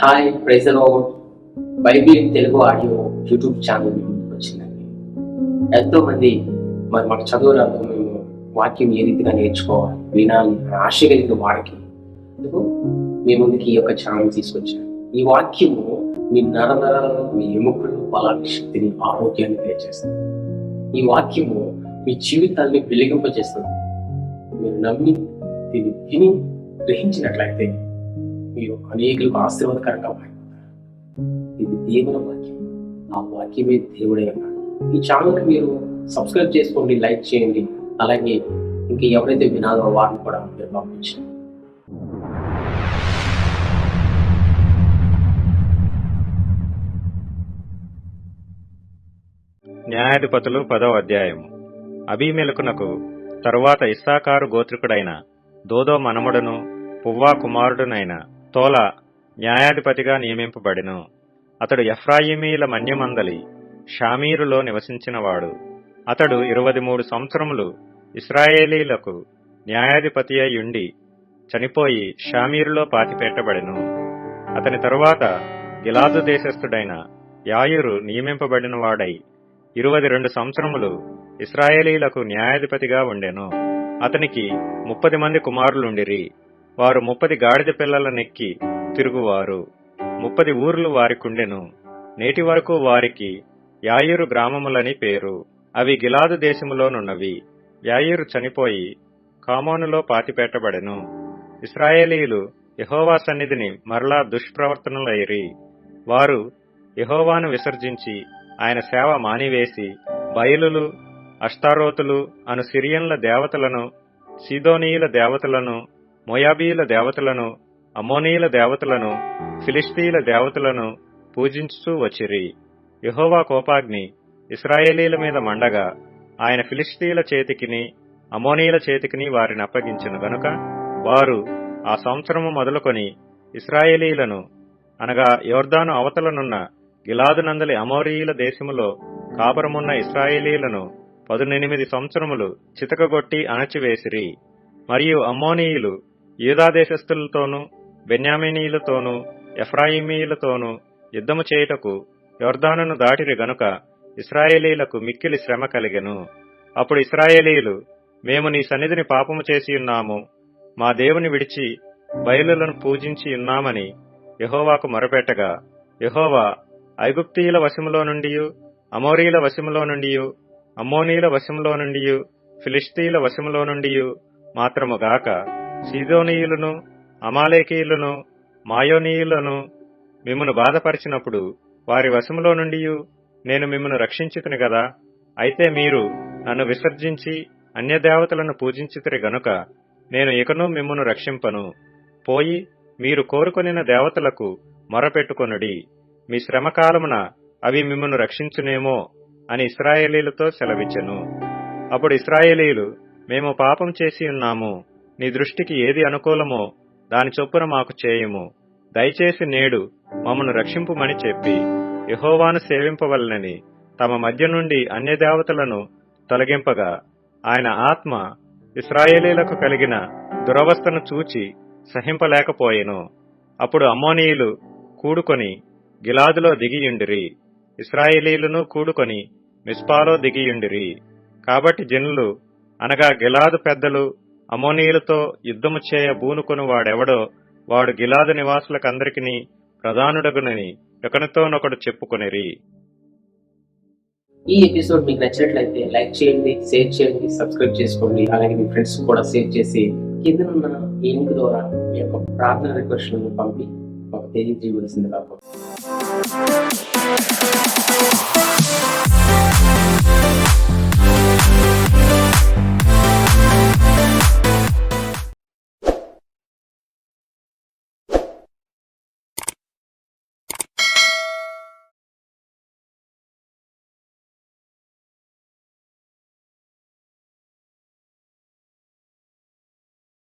Hi praise Lord. Bible Telugu audio YouTube channel ముందుకు వచ్చిందండి. ఎంతో మంది మాకు చదువు రాదు, మేము వాక్యం ఏ రీతిగా నేర్చుకోవాలి వినాలి ఆశ కలిగిన వాడికి ఎందుకు మీ ముందుకి ఈ యొక్క ఛానల్ తీసుకొచ్చాను. ఈ వాక్యము మీ నరనరాలను, మీ ఎముకలు, బలాన్ని, శక్తిని, ఆరోగ్యాన్ని తెలియజేస్తుంది. ఈ వాక్యము మీ జీవితాన్ని వెలిగింపజేస్తుంది. మీరు నమ్మి దీన్ని విని గ్రహించినట్లయితే మీరు అనేకులకు ఆశీర్వాదకరంగా మారిపోతారు. ఇది దేవుని వాక్యం, ఆ వాక్యమే దేవుడే అన్నాడు. ఈ ఛానల్కి మీరు సబ్స్క్రైబ్ చేసుకోండి, లైక్ చేయండి. అలాగే ఇంకా ఎవరైతే వినాలో వారిని కూడా మీరు పంపించండి. న్యాయాధిపతులు 10వ అధ్యాయము. అబీమెలకునకు తరువాత ఇస్సాకారు గోత్రికుడైన దోదో మనమడును పువ్వా కుమారుడునైన తోల న్యాయాధిపతిగా నియమింపబడెను. అతడు ఎఫ్రాయిమీల మన్యమందలి షామీరులో నివసించినవాడు. అతడు 23 సంవత్సరములు ఇశ్రాయేలీలకు న్యాయాధిపతి అయ్యుండి చనిపోయి షామీరులో పాతిపెట్టబడెను. అతని తరువాత గిలాదు దేశస్థుడైన యాయురు నియమింపబడిన వాడై 22 సంవత్సరములు ఇశ్రాయేలీలకు న్యాయాధిపతిగా ఉండెను. అతనికి 30 మంది కుమారులుండిరి. వారు 30 గాడిద పిల్లల నెక్కి తిరుగువారు. 30 ఊర్లు వారికుండెను. నేటి వరకు వారికి యాయూరు గ్రామములని పేరు. అవి గిలాదు దేశములోనున్నవి. యాయూరు చనిపోయి కామోనులో పాతిపెట్టబడెను. ఇశ్రాయేలీయులు యెహోవా సన్నిధిని మరలా దుష్ప్రవర్తనలైరి. వారు యెహోవాను విసర్జించి ఆయన సేవ మానివేసి బయలులు, అష్తారోతులు అను సిరియన్ల దేవతలను, సీదోనీయుల దేవతలను, మోయాబీయుల దేవతలను, అమ్మోనీయుల దేవతలను, ఫిలిష్తీయుల దేవతలను పూజించుచూ వచ్చిరి. యెహోవా కోపాగ్ని ఇశ్రాయేలీల మీద మండగా ఆయన ఫిలిష్తీయుల చేతికిని అమ్మోనీయుల చేతికిని వారిని అప్పగించెను గనుక వారు ఆ సంవత్సరము మొదలుకొని ఇశ్రాయేలీలను అనగా యొర్దాను అవతలనున్న గిలాదునందలి అమోరీయుల దేశములో కాపురమున్న ఇశ్రాయేలీలను 18 సంవత్సరములు చితకగొట్టి అణచివేసిరి. మరియు అమ్మోనీయులు యూదా దేశస్థులతోనూ బెన్యామీనీయులతోనూ ఎఫ్రాయిమీయులతోనూ యుద్ధము చేయుటకు యొర్దానును దాటిరి గనుక ఇశ్రాయేలీలకు మిక్కిలి శ్రమ కలిగెను. అప్పుడు ఇశ్రాయేలీయులు, మేము నీ సన్నిధిని పాపము చేసి ఉన్నాము, మా దేవుని విడిచి బయలులను పూజించి ఉన్నామని యెహోవాకు మొరపెట్టగా, యెహోవా ఐగుప్తీయుల వశములో నుండియు, అమోరీయుల వశములో నుండియు, అమ్మోనీయుల వశములో నుండియు, ఫిలిష్తీయుల వశములో నుండియు మాత్రముగాక సీదోనీయులను, అమాలేకీయులను, మాయోనీయులను మిమ్మును బాధపరిచినప్పుడు వారి వశములో నుండి నేను మిమ్మును రక్షించితిని గదా. అయితే మీరు నన్ను విసర్జించి అన్యదేవతలను పూజించితిరి గనుక నేను ఇకను మిమ్మును రక్షింపను. పోయి మీరు కోరుకొనిన దేవతలకు మొరపెట్టుకొనుడి. మీ శ్రమకాలమున అవి మిమ్మును రక్షించునేమో అని ఇశ్రాయేలీలతో సెలవిచ్చెను. అప్పుడు ఇశ్రాయేలీయులు, మేము పాపం చేసి ఉన్నాము, నీ దృష్టికి ఏది అనుకూలమో దాని చొప్పున మాకు చేయుము, దయచేసి నేడు మమ్మను రక్షింపుమని చెప్పి యెహోవాను సేవింపవలనని తమ మధ్య నుండి అన్యదేవతలను తొలగింపగా ఆయన ఆత్మ ఇశ్రాయేలీలకు కలిగిన దురవస్థను చూచి సహింపలేకపోయెను. అప్పుడు అమ్మోనీయులు కూడుకొని గిలాదులో దిగియుండిరి. ఇశ్రాయేలీయులను కూడుకొని మిస్పాలో దిగియుండిరి. కాబట్టి జనులు అనగా గిలాదు పెద్దలు అమ్మోనీయులతో యుద్ధము చేయ బూనుకొని వాడెవడో వాడు గిలాదు నివాసులకందరికీ ప్రధానుడగునని ఒకనితోనొకడు చెప్పుకొనిరి. ఈ ఎపిసోడ్ మీకు నచ్చినట్లయితే లైక్ చేయండి, షేర్ చేయండి, సబ్స్క్రైబ్ చేసుకోండి. అలాగే మీ ఫ్రెండ్స్ కూడా షేర్ చేసి కిందనున్న ఈ లింక్ ద్వారా మీ యొక్క ప్రార్థన రిక్వెస్ట్లను పంపి మాకు తెలియజేయవలసింది కాకపోతే